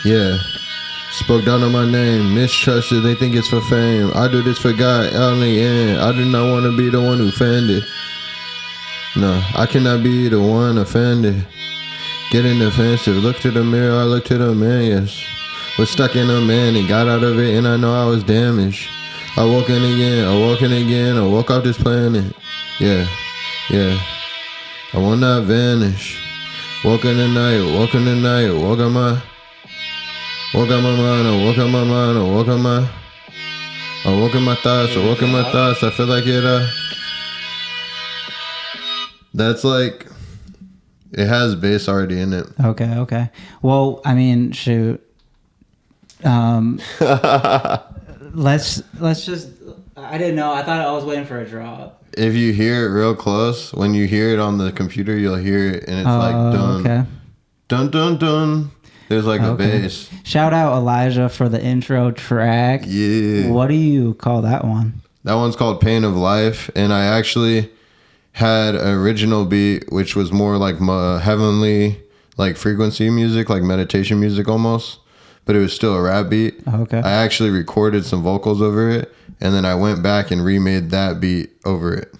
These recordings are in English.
Yeah. Spoke down on my name, mistrusted, they think it's for fame. I do this for God, on the end. I do not want to be the one who offended. No, I cannot be the one offended. Getting defensive, look to the mirror, I look to the man, yes. Was stuck in a man and got out of it, and I know I was damaged. I woke in again, I woke in again, I woke off this planet. Yeah, yeah. I will not vanish. Woke in the night, woke in the night, woke on my mind, I woke on my mind, I woke in my thoughts, I woke in my thoughts. I feel like it, that's like, it has bass already in it. Okay. Well, I mean, shoot. Let's just, I didn't know. I thought I was waiting for a drop. If you hear it real close, when you hear it on the computer, you'll hear it, and it's like dun, okay. Dun, dun, dun. There's like a bass. Shout out Elijah for the intro track. Yeah. What do you call that one? That one's called Pain of Life, and I actually had an original beat, which was more like heavenly, like frequency music, like meditation music almost, but it was still a rap beat. Okay. I actually recorded some vocals over it, and then I went back and remade that beat over it.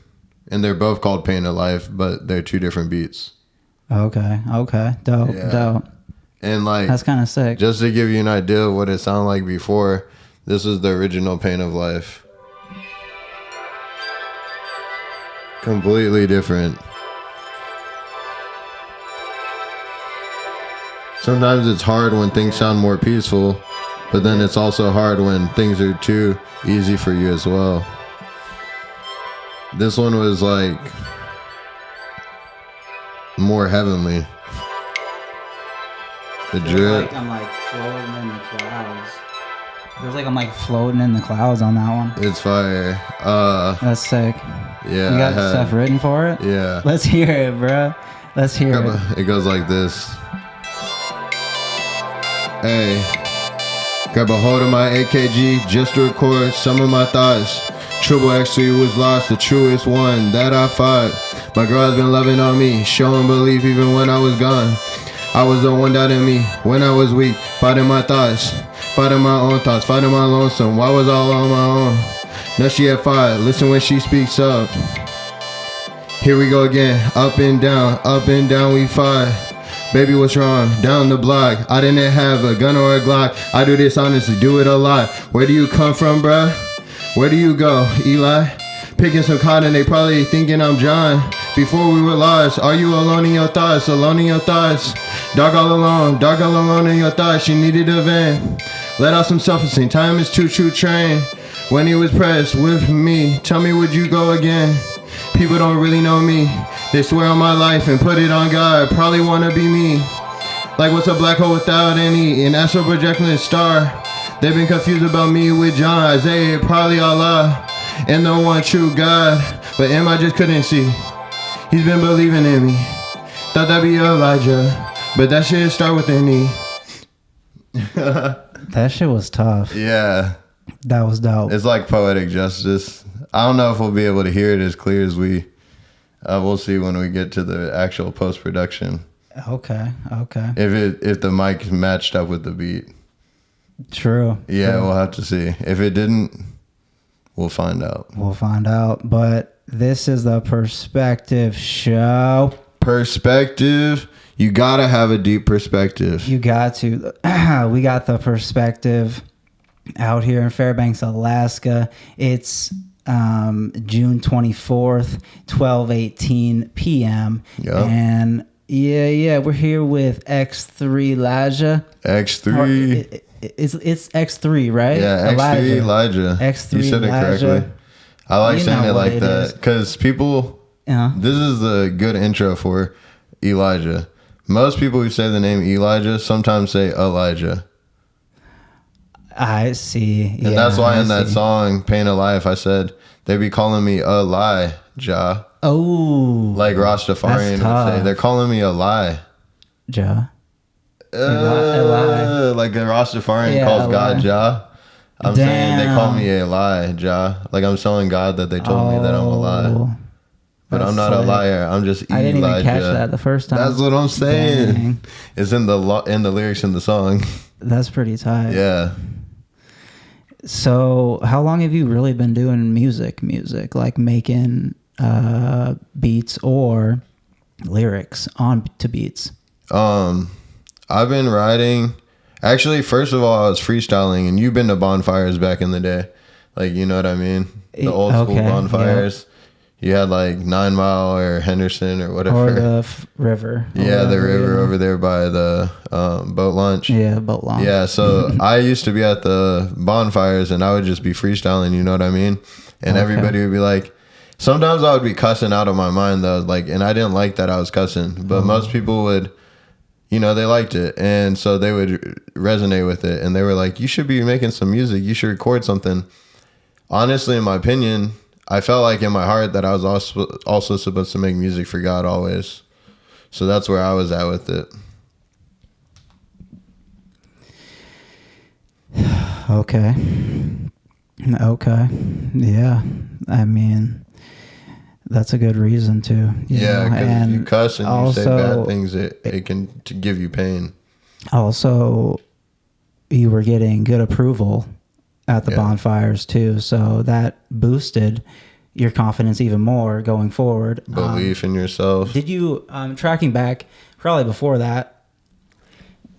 And they're both called Pain of Life, but they're two different beats. Okay. Dope. And like, that's kind of sick. Just to give you an idea of what it sounded like before, this is the original Pain of Life. Completely different. Sometimes it's hard when things sound more peaceful, but then it's also hard when things are too easy for you as well. This one was like more heavenly. The drip. I'm like floating in the clouds. Feels like I'm like floating in the clouds on that one. It's fire. That's sick. Yeah. You got stuff written for it? Yeah. Let's hear it, bro. Let's hear it. It goes like this. Hey, grab a hold of my AKG just to record some of my thoughts. Triple X3 was lost, the truest one that I fought. My girl has been loving on me, showing belief even when I was gone. I was the one doubting me when I was weak, fighting my thoughts, fighting my own thoughts, fighting my lonesome. Why was all on my own? Now she at 5, listen when she speaks up. Here we go again, up and down we fight. Baby, what's wrong? Down the block. I didn't have a gun or a Glock. I do this honestly, do it a lot. Where do you come from, bruh? Where do you go, Eli? Picking some cotton, they probably thinking I'm John. Before we were lost, are you alone in your thoughts? Alone in your thoughts? Dog all alone in your thoughts. You needed a van. Let out some self-esteem. Time is choo-choo train. When he was pressed with me, tell me, would you go again? People don't really know me. They swear on my life and put it on God. Probably wanna be me. Like what's a black hole without any? An astral projecting star. They've been confused about me with John, Isaiah, probably Allah, and the one true God. But him I just couldn't see. He's been believing in me. Thought that'd be Elijah, but that shit start with an E. That shit was tough. Yeah. That was dope. It's like poetic justice. I don't know if we'll be able to hear it as clear as we. We'll see when we get to the actual post-production. Okay. If the mic matched up with the beat. True. Yeah, we'll have to see. If it didn't, we'll find out. But this is the Perspective Show. Perspective. You gotta have a deep perspective. You got to. We got the Perspective out here in Fairbanks, Alaska. It's June 24th, 12:18 p.m. Yep. And yeah, we're here with x3lijah. X3. It's X3, right? Yeah, x3lijah. X3 You said it correctly. I like saying it like that because people. This is a good intro for Elijah. Most people who say the name Elijah sometimes say Elijah. I see. And that's why in that song, Pain of Life, I said, they be calling me Elijah. Oh. Like Rastafarian would say. They're calling me Elijah. Like a Rastafarian calls God Jah. I'm saying they call me Elijah. Like I'm telling God that they told me that I'm alive. but That's I'm not a slick. liar. I'm just I didn't Elijah. even catch that the first time. That's what I'm saying. Dang. It's in the lyrics in the song. That's pretty tight. Yeah. So how long have you really been doing music, like making beats or lyrics on to beats? I've been writing. Actually, first of all, I was freestyling, and you've been to bonfires back in the day. Like, you know what I mean? The old school bonfires. Yeah. You had like 9 Mile or Henderson or whatever. Or the river. Yeah, the river over there by the boat launch. Yeah, boat launch. Yeah, so I used to be at the bonfires, and I would just be freestyling, you know what I mean? And everybody would be like, sometimes I would be cussing out of my mind, though, like, and I didn't like that I was cussing. But most people would, you know, they liked it. And so they would resonate with it. And they were like, you should be making some music. You should record something. Honestly, in my opinion, I felt like in my heart that I was also supposed to make music for God always. So that's where I was at with it. Okay. Yeah. I mean, that's a good reason to. Yeah, because if you cuss and also, you say bad things, it can to give you pain. Also, you were getting good approval at the bonfires too, so that boosted your confidence even more going forward. Belief in yourself. Did you, tracking back, probably before that,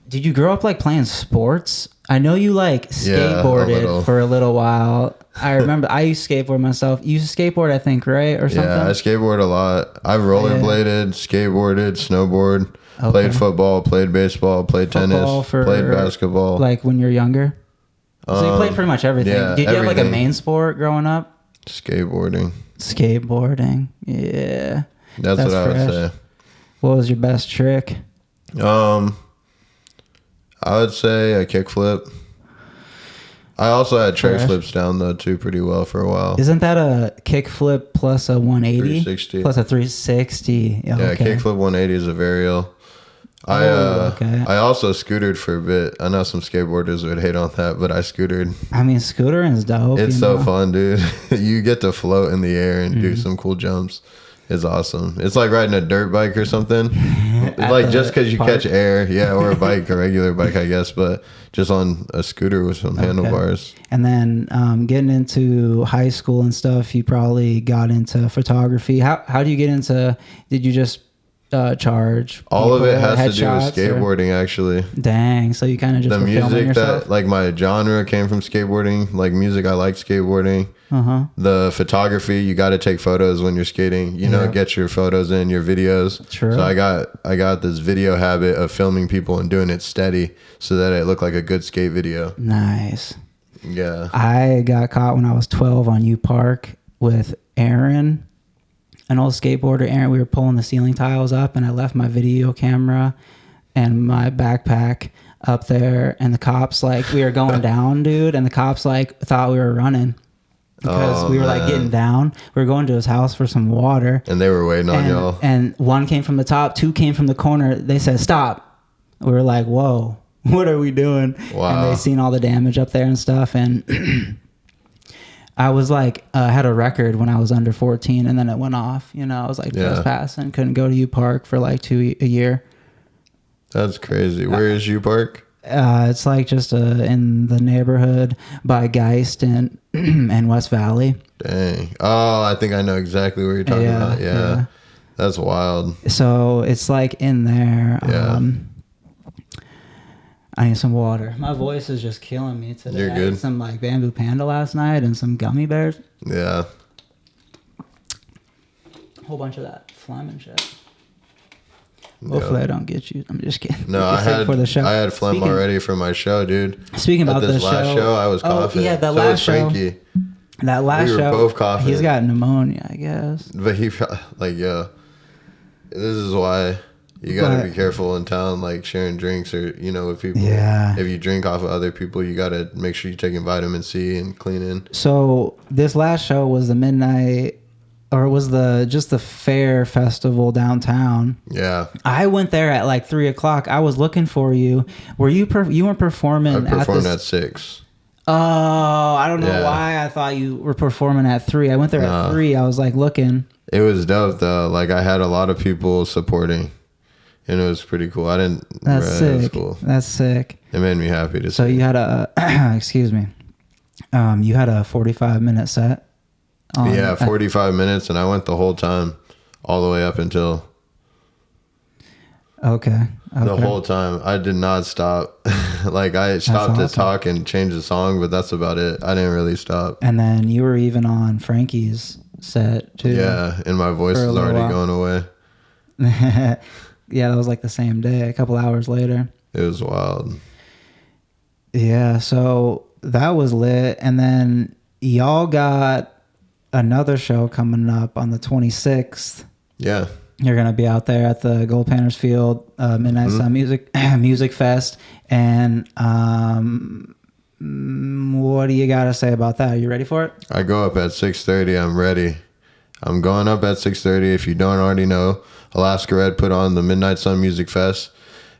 did you grow up like playing sports? I know you like skateboarded for a little while. I remember I used to skateboard myself. You used to skateboard, I think, right? Or something? Yeah, I skateboard a lot. I've rollerbladed, skateboarded, snowboard, played football, played baseball, played tennis, played basketball. Like when you're younger? So you played pretty much everything. Yeah, Did you have like a main sport growing up? Skateboarding. Yeah. That's what I would say. What was your best trick? I would say a kickflip. I also had tray flips down though too pretty well for a while. Isn't that a kickflip plus a 180? 360. Plus a 360. Yeah, kickflip 180 is a varial. I also scootered for a bit. I know some skateboarders would hate on that, but I scootered. I mean, scootering is dope. It's so fun, dude. You get to float in the air and do some cool jumps. It's awesome. It's like riding a dirt bike or something. Like just because you catch air, or a bike, a regular bike, I guess, but just on a scooter with some handlebars. And then getting into high school and stuff, you probably got into photography. How do you get into? Did you just charge? All of it has to do with skateboarding, actually. Dang, so you kind of just the music that like my genre came from skateboarding. Like music, I like skateboarding. The photography, you got to take photos when you're skating. You know, get your photos in, your videos. True. So I got this video habit of filming people and doing it steady so that it looked like a good skate video. Nice. Yeah. I got caught when I was 12 on U Park with Aaron, an old skateboarder. Aaron, we were pulling the ceiling tiles up, and I left my video camera and my backpack up there, and the cops, like, we were going down, dude, and the cops like thought we were running. Because we were like getting down. We were going to his house for some water. And they were waiting on y'all. And one came from the top, two came from the corner. They said, stop. We were like, whoa, what are we doing? Wow. And they seen all the damage up there and stuff. And I was like, had a record when I was under 14, and then it went off. You know, I was like trespassing, couldn't go to U Park for like a year. That's crazy. Where is U Park? It's like just in the neighborhood by Geist and West Valley. Dang. Oh, I think I know exactly what you're talking about. Yeah. That's wild. So it's like in there. Yeah. I need some water. My voice is just killing me today. You're good. I had some like bamboo panda last night and some gummy bears. Yeah. A whole bunch of that phlegm and shit. Hopefully I don't get you. I'm just kidding. No, I had phlegm already for my show, dude. Speaking about this last show, I was coughing. Yeah, that so last show. Frankie. That last show. We were both coughing. He's got pneumonia, I guess. But he like, this is why you gotta be careful in town, like sharing drinks or with people. Yeah. If you drink off of other people, you gotta make sure you're taking vitamin C and cleaning. So this last show was the midnight. Or it was just the fair festival downtown. Yeah. I went there at like 3:00. I was looking for you. Were you you weren't performing? I performed at 6. Oh, I don't know Yeah. why I thought you were performing at 3. I went there No. at 3. I was like looking. It was dope though. Like I had a lot of people supporting, and it was pretty cool. I didn't. That's It was sick. cool. That's sick. It made me happy to So see. you had a excuse me. You had a 45-minute set. Yeah, 45 minutes, and I went the whole time, all the way up until Okay. the whole time. I did not stop. Like I stopped to awesome. talk and change the song, but that's about it. I didn't really stop. And then you were even on Frankie's set too. Yeah, and my voice For a was little already while. going away. Yeah, that was like the same day, a couple hours later. It was wild. Yeah, so that was lit. And then y'all got another show coming up on the 26th. Yeah. You're going to be out there at the Gold Panthers Field Midnight Sun Music Fest. And what do you got to say about that? Are you ready for it? I go up at 6:30. I'm ready. I'm going up at 6:30. If you don't already know, Alaska Red put on the Midnight Sun Music Fest.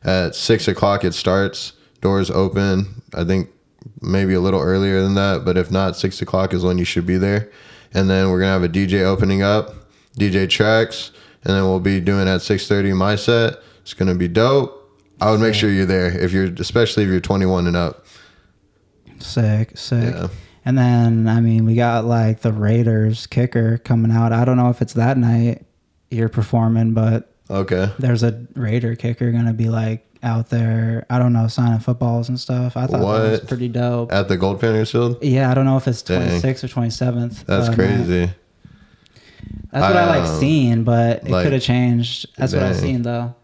At 6 o'clock it starts. Doors open. I think maybe a little earlier than that, but if not, 6 o'clock is when you should be there. And then we're going to have a DJ opening up, DJ tracks, and then we'll be doing at 6:30 my set. It's going to be dope. I would make sure you're there, especially if you're 21 and up. Sick. Yeah. And then, I mean, we got like the Raiders kicker coming out. I don't know if it's that night you're performing, but Okay. there's a Raider kicker going to be like out there, I don't know, signing footballs and stuff. I thought that was What? pretty dope. At the Gold Panthers Field? Yeah, I don't know if it's Dang. 26th or 27th. That's but, crazy. That's what I like seeing, but it like, could have changed. That's what I dang. seen though.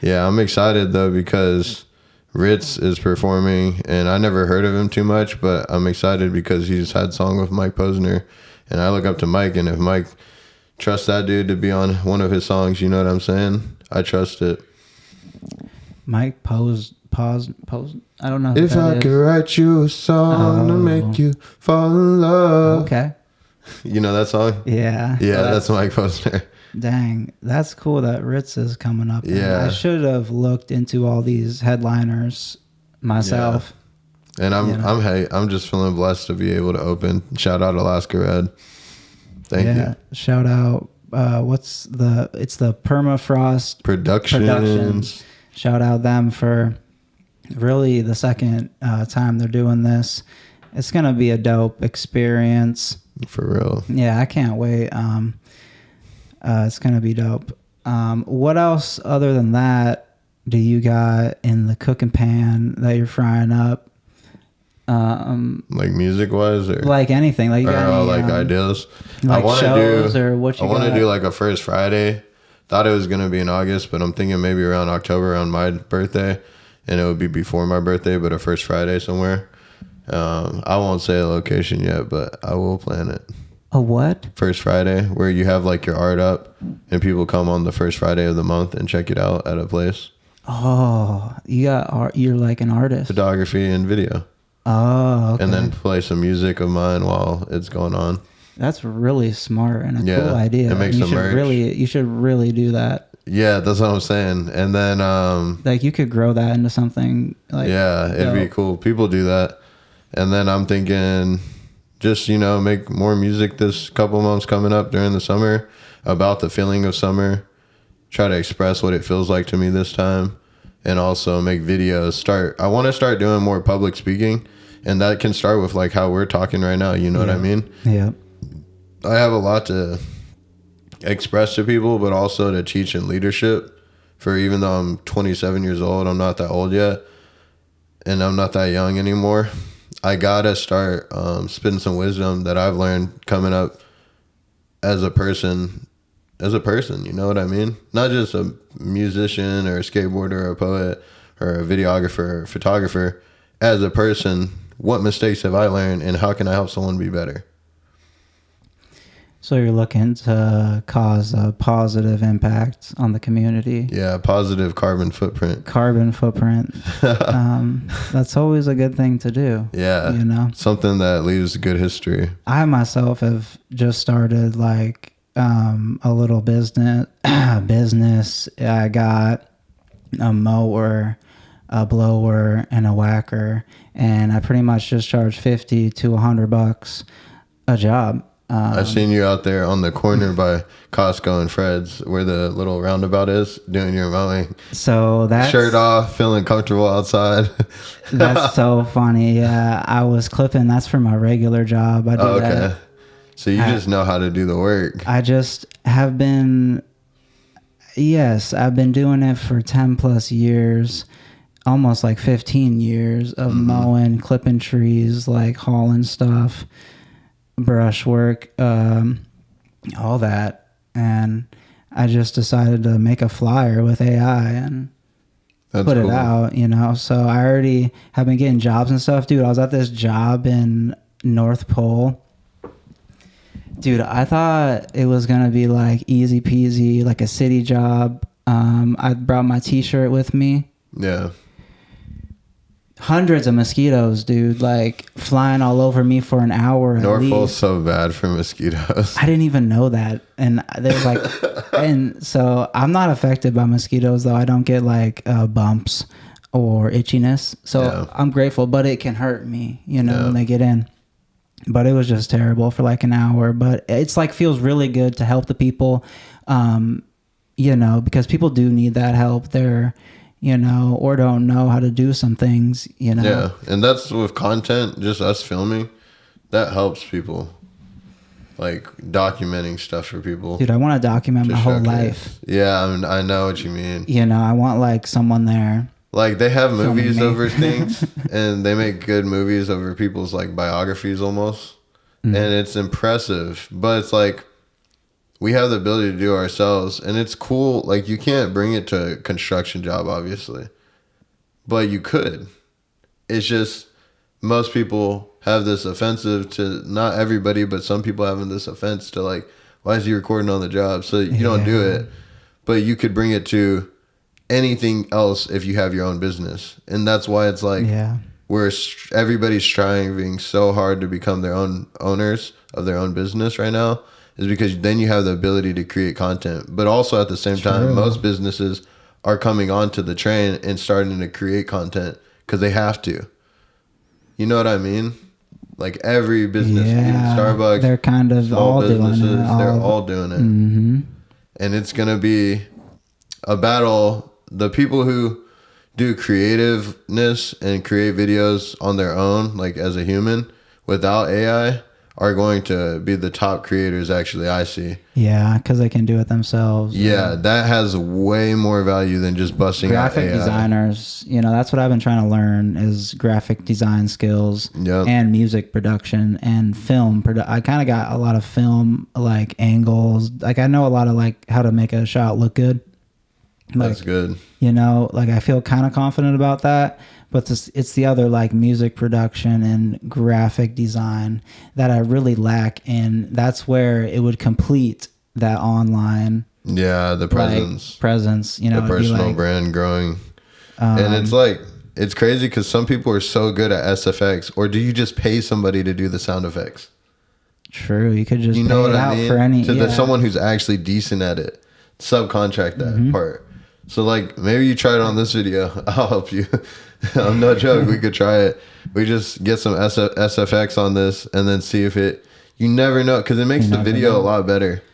Yeah, I'm excited though because Ritz is performing, and I never heard of him too much, but I'm excited because he's had song with Mike Posner, and I look up to Mike, and if Mike trusts that dude to be on one of his songs, you know what I'm saying? I trust it. Mike pause. I don't know. Who If that I is. could write you a song to make you fall in love. Okay. You know that song? Yeah. Yeah, Well, that's Mike Posner. Dang, that's cool that Ritz is coming up. And Yeah. I should have looked into all these headliners myself. And I'm just feeling blessed to be able to open. Shout out Alaska Red. Thank you. Shout out. It's the Permafrost Productions. Shout out them for really the second time they're doing this. It's gonna be a dope experience. For real. Yeah, I can't wait. It's gonna be dope. What else other than that do you got in the cooking pan that you're frying up? Like music wise, or Like anything, like you got any, like ideas. like I want shows to do. or what you I want to got? do like a first Friday. Thought it was gonna be in August, but I'm thinking maybe around October, around my birthday, and it would be before my birthday, but a first Friday somewhere. I won't say a location yet, but I will plan it. A what? First Friday, where you have like your art up, and people come on the first Friday of the month and check it out at a place. Oh, you got art. You're like an artist. Photography and video. Oh, okay. And then play some music of mine while it's going on. That's really smart and a Yeah, cool idea. it makes you some should merch. you should really do that. Yeah, that's what I'm saying. And then, Like you could grow that into something like yeah, it'd be dope. cool. People do that. And then I'm thinking just, make more music this couple months coming up during the summer about the feeling of summer. Try to express what it feels like to me this time. And also make videos. I want to start doing more public speaking. And that can start with like how we're talking right now. You know what I mean? Yeah. I have a lot to express to people, but also to teach in leadership. For even though I'm 27 years old, I'm not that old yet, and I'm not that young anymore. I gotta start spitting some wisdom that I've learned coming up as a person. You know what I mean? Not just a musician or a skateboarder or a poet or a videographer or a photographer. As a person, what mistakes have I learned, and how can I help someone be better? So you're looking to cause a positive impact on the community. Yeah, positive carbon footprint. Carbon footprint. That's always a good thing to do. Yeah. Something that leaves good history. I myself have just started like a little business. I got a mower. a blower, and a whacker, and I pretty much just charge $50 to $100 a job. I've seen you out there on the corner by Costco and Fred's, where the little roundabout is, doing your mowing. So that's shirt off, feeling comfortable outside. That's so funny. Yeah, I was clipping. That's for my regular job. I do that. So you just know how to do the work. I just have been. Yes, I've been doing it for 10 plus years, almost like 15 years of mowing, clipping trees, like hauling stuff, brushwork, all that. And I just decided to make a flyer with AI and put it out, you know. So I already have been getting jobs and stuff. Dude, I was at this job in North Pole. Dude, I thought it was going to be like easy peasy, like a city job. I brought my t-shirt with me. Yeah. Hundreds of mosquitoes, dude, like flying all over me for an hour. North Pole's so bad for mosquitoes. I didn't even know that. And there's like, and so I'm not affected by mosquitoes, though. I don't get like bumps or itchiness. So I'm grateful, but it can hurt me, you know, when they get in. But it was just terrible for like an hour. But it's like feels really good to help the people, you know, because people do need that help. They're, you know, or don't know how to do some things, you know. Yeah, and that's with content, just us filming, that helps people. Like documenting stuff for people. Dude, I want to document my whole life. Yeah, I mean, I know what you mean. You know, I want like someone there. Like they have movies over things, and they make good movies over people's like biographies almost, and it's impressive. But it's like we have the ability to do it ourselves, and it's cool. Like you can't bring it to a construction job, obviously, but you could. It's just most people have this offensive to, not everybody, but some people having this offense to like, why is he recording on the job? So you don't do it, but you could bring it to anything else if you have your own business. And that's why it's like everybody's striving so hard to become their own owners of their own business right now, is because then you have the ability to create content. But also at the same time, most businesses are coming onto the train and starting to create content because they have to. You know what I mean? Like every business, even Starbucks, they're kind of all doing it. They're all doing it. And it's going to be a battle. The people who do creativeness and create videos on their own, like as a human, without AI, are going to be the top creators, actually, I see. Yeah, because they can do it themselves. Yeah, that has way more value than just busting out AI. Graphic designers, you know, that's what I've been trying to learn is graphic design skills and music production and film. I kind of got a lot of film, like angles. Like I know a lot of like how to make a shot look good. Like, that's good. You know, like I feel kind of confident about that, but it's the other like music production and graphic design that I really lack, and that's where it would complete that online. Yeah, the presence. Like, presence, you know, the personal brand growing. And it's like, it's crazy because some people are so good at SFX, or do you just pay somebody to do the sound effects? True, you could just you know pay what it I out mean? for any to someone who's actually decent at it. Subcontract that part. So like maybe you try it on this video. I'll help you. I'm no joke. We could try it. We just get some SFX on this and then see if it. You never know, because it makes the video a lot better.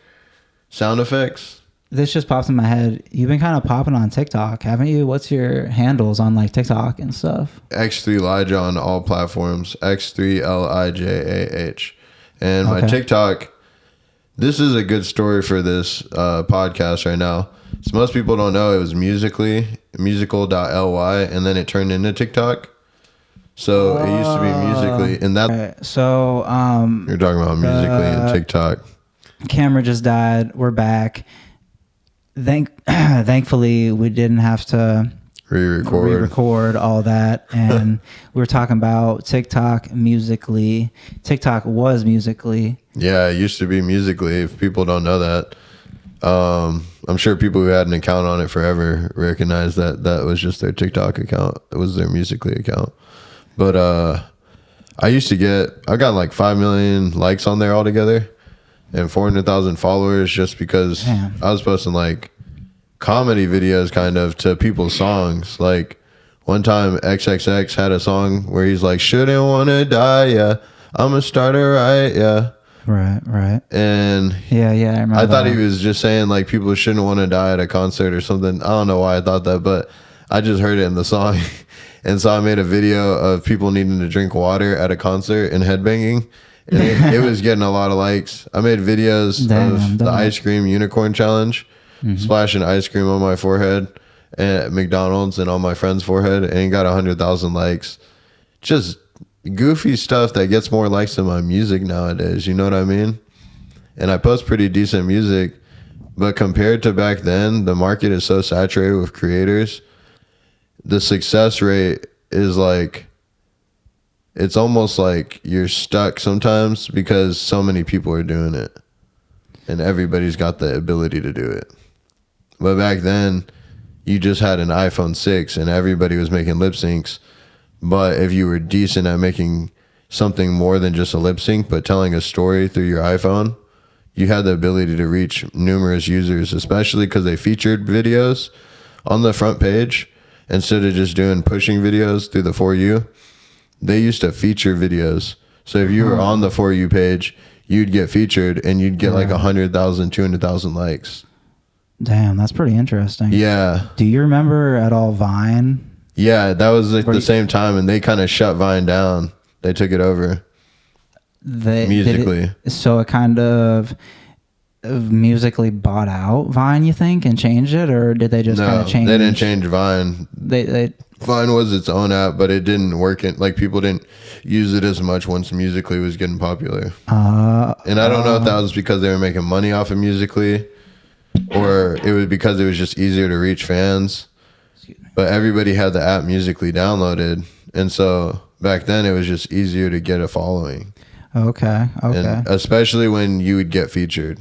Sound effects. This just pops in my head. You've been kind of popping on TikTok, haven't you? What's your handles on like TikTok and stuff? x3lijah on all platforms. x3lijah. And my TikTok. This is a good story for this podcast right now. So most people don't know it was musical.ly, and then it turned into TikTok. So it used to be Musically, and that. Right. So you're talking about Musically and TikTok. Camera just died. We're back. Thankfully, we didn't have to re-record all that, and we were talking about TikTok Musically. TikTok was Musically. Yeah, it used to be Musically. If people don't know that. I'm sure people who had an account on it forever recognize that was just their TikTok account. It was their Musically account. But I got like 5 million likes on there altogether and 400,000 followers just because I was posting like comedy videos kind of to people's songs. Like one time XXX had a song where he's like, shouldn't wanna die, yeah. I'm a starter, right, yeah. Right. And Yeah, I remember. I thought he was just saying like people shouldn't want to die at a concert or something. I don't know why I thought that, but I just heard it in the song. And so I made a video of people needing to drink water at a concert and headbanging. And it was getting a lot of likes. I made videos of the ice cream unicorn challenge, splashing ice cream on my forehead at McDonald's and on my friend's forehead, and it got 100,000 likes. Just goofy stuff that gets more likes than my music nowadays, you know what I mean? And I post pretty decent music, but compared to back then, the market is so saturated with creators. The success rate is like, it's almost like you're stuck sometimes because so many people are doing it and everybody's got the ability to do it. But back then, you just had an iPhone 6 and everybody was making lip syncs. But if you were decent at making something more than just a lip sync, but telling a story through your iPhone, you had the ability to reach numerous users, especially because they featured videos on the front page instead of just doing pushing videos through the For You. They used to feature videos. So if you were on the For You page, you'd get featured and you'd get like 100,000, 200,000 likes. Damn, that's pretty interesting. Yeah. Do you remember at all Vine? Yeah, that was like the same time, and they kind of shut Vine down. They took it over musically. So it kind of musically bought out Vine, you think, and changed it, or did they just kind of change? They didn't change Vine. They Vine was its own app, but it didn't work. Like people didn't use it as much once Musically was getting popular. And I don't know if that was because they were making money off of Musically, or it was because it was just easier to reach fans. But everybody had the app Musically downloaded, and so back then it was just easier to get a following. Okay. And especially when you would get featured.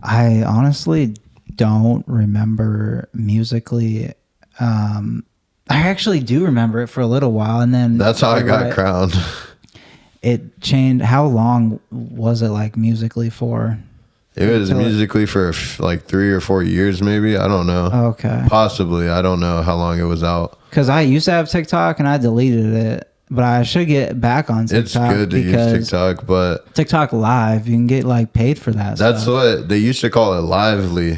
I honestly don't remember Musically. I actually do remember it for a little while, and then that's how I got crowned. It changed. How long was it like Musically for? It was Musically for like 3 or 4 years, maybe. I don't know. Okay. Possibly. I don't know how long it was out. Because I used to have TikTok and I deleted it, but I should get back on TikTok. It's good to use TikTok, but TikTok Live, you can get like paid for that. That's what they used to call it, Lively.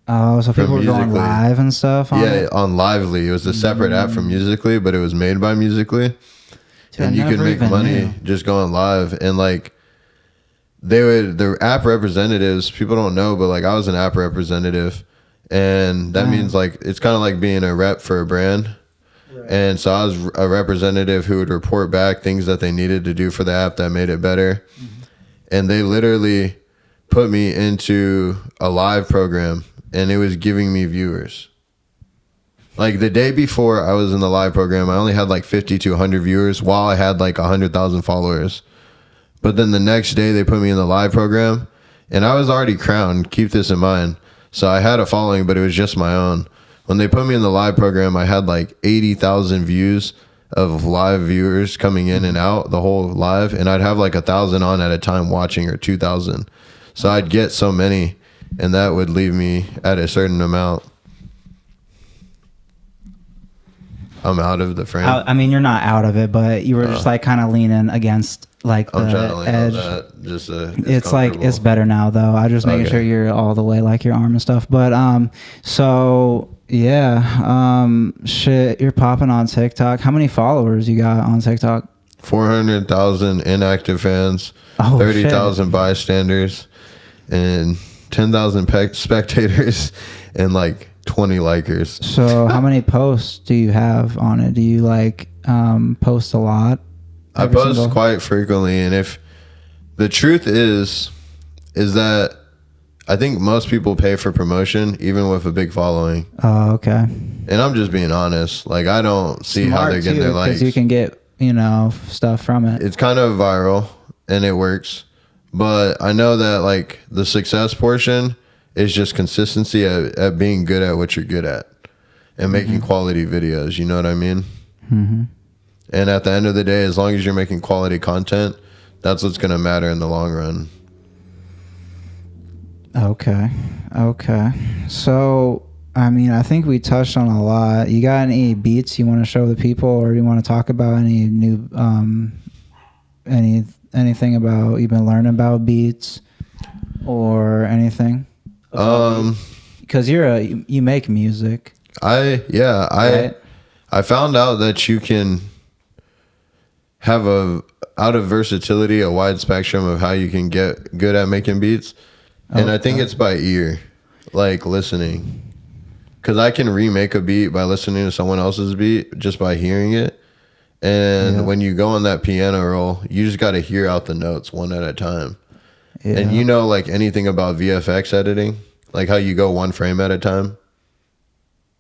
Oh, so people were going live and stuff on it? On Lively. It was a separate app from Musically, but it was made by Musically. Dude, and you could make money just going live. And like, the app representatives, people don't know, but like I was an app representative, and that means like it's kind of like being a rep for a brand. Right. And so I was a representative who would report back things that they needed to do for the app that made it better. And they literally put me into a live program, and it was giving me viewers. Like the day before I was in the live program, I only had like 50 to 100 viewers while I had like 100,000 followers. But then the next day they put me in the live program, and I was already crowned. Keep this in mind. So I had a following, but it was just my own. When they put me in the live program, I had like 80,000 views of live viewers coming in and out the whole live. And I'd have like 1,000 on at a time watching, or 2,000. So I'd get so many, and that would leave me at a certain amount. I'm out of the frame. I mean, you're not out of it, but you were just like kind of leaning against like I'm trying to the lean edge. on that. Just it's like it's better now though. I just making sure you're all the way like your arm and stuff. But so yeah, shit, you're popping on TikTok. How many followers you got on TikTok? 400,000 inactive fans, 30,000 bystanders, and 10,000 spectators, and like 20 likers. So how many posts do you have on it? Do you like post a lot? I post quite frequently, and if the truth is that I think most people pay for promotion even with a big following. Oh, okay. And I'm just being honest. Like, I don't see how they're getting their likes. Because you can get, stuff from it. It's kind of viral and it works. But I know that like the success portion is just consistency at being good at what you're good at and making quality videos. You know what I mean? Mm-hmm. And at the end of the day, as long as you're making quality content, that's what's going to matter in the long run. Okay. So I mean, I think we touched on a lot. You got any beats you want to show the people, or you want to talk about any new, anything about you've been learning about beats, or anything? Because you make music. I found out that you can have out of versatility, a wide spectrum of how you can get good at making beats. And I think it's by ear, like listening. Because I can remake a beat by listening to someone else's beat just by hearing it. And when you go on that piano roll, you just got to hear out the notes one at a time. Yeah. And you know, like anything about VFX editing, like how you go one frame at a time.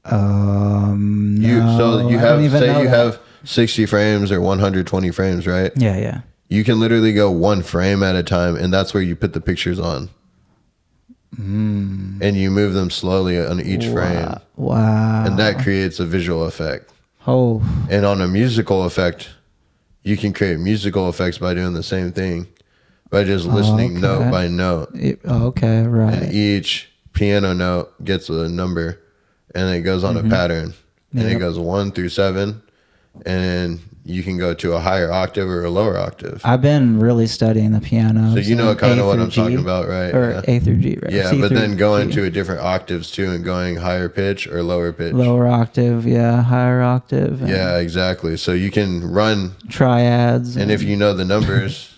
So you have 60 frames or 120 frames, right? Yeah. You can literally go one frame at a time, and that's where you put the pictures on. And you move them slowly on each frame. Wow. And that creates a visual effect. Oh. And on a musical effect, you can create musical effects by doing the same thing, by just listening note by note. Okay, right. And each piano note gets a number, and it goes on a pattern. And it goes 1 through 7, and you can go to a higher octave or a lower octave. I've been really studying the piano. So you know kind of what I'm talking about, right? Or A through G, right? Yeah, but then going to a different octaves too, and going higher pitch or lower pitch. Lower octave, yeah, higher octave. Yeah, exactly. So you can run triads. And if you know the numbers,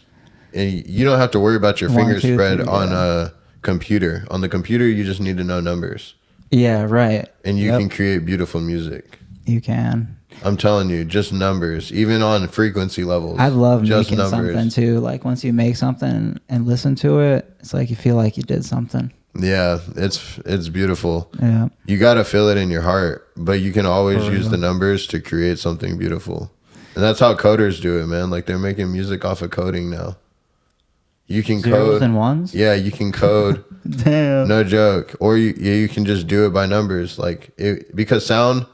and you don't have to worry about your finger spread on a computer. On the computer, you just need to know numbers. Yeah, right. And you can create beautiful music. You can. I'm telling you, just numbers, even on frequency levels. I love just making something too. Like once you make something and listen to it, it's like you feel like you did something. Yeah, it's beautiful. Yeah. You got to feel it in your heart, but you can always use the numbers to create something beautiful. And that's how coders do it, man. Like they're making music off of coding now. You can Zeros and ones? Yeah, you can code. Damn. No joke. Or you can just do it by numbers, because sound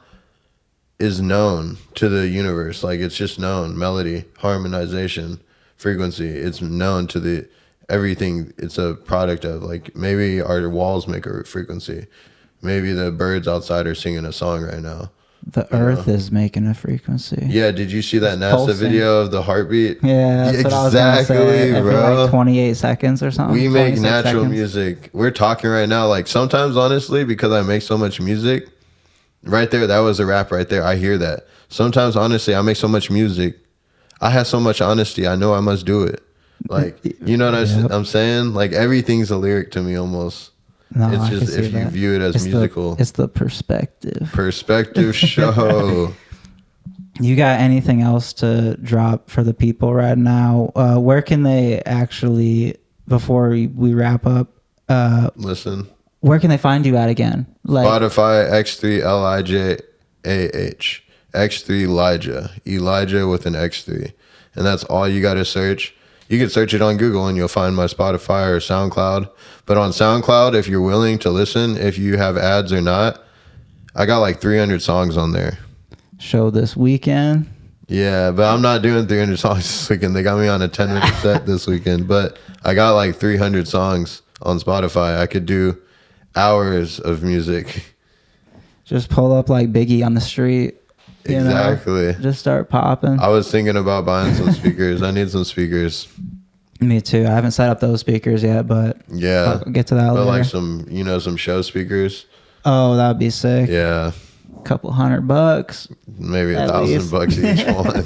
is known to the universe. Like it's just known. Melody, harmonization, frequency. It's known to everything. It's a product of, like, maybe our walls make a frequency. Maybe the birds outside are singing a song right now. The earth is making a frequency. Yeah, did you see that NASA video of the heartbeat? Yeah, that's exactly, what I was gonna say. bro. Like 28 seconds or something. We make natural music. We're talking right now. Like sometimes, honestly, because I make so much music, right there, that was a rap right there. I hear that. Sometimes, honestly, I make so much music. I have so much honesty. I know I must do it. Like, you know what I'm saying? Like everything's a lyric to me almost. No, it's just if you view it as musical. It's the perspective. Perspective show. You got anything else to drop for the people right now? Where can they actually, before we wrap up, listen? Where can they find you at again? Like Spotify, x3lijah, x3lijah, Elijah with an x3, and that's all you got to search. You can search it on Google and you'll find my Spotify or SoundCloud. But on SoundCloud, if you're willing to listen, if you have ads or not, I got like 300 songs on there. Show this weekend. Yeah, but I'm not doing 300 songs this weekend. They got me on a 10-minute set this weekend. But I got like 300 songs on Spotify. I could do hours of music. Just pull up like Biggie on the street. Exactly. Just start popping. I was thinking about buying some speakers. I need some speakers. Me too. I haven't set up those speakers yet, but yeah, I'll get to that later. Like some show speakers. Oh, that would be sick. Yeah. Couple $100. Maybe $1,000 each one.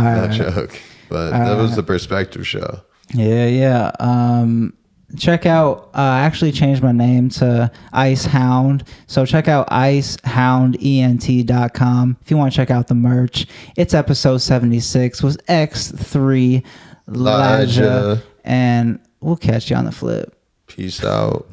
No joke. But that was the perspective show. Yeah. Check out, I actually changed my name to Ice Hound. So check out icehoundent.com if you want to check out the merch. It's episode 76 with x3lijah. And we'll catch you on the flip. Peace out.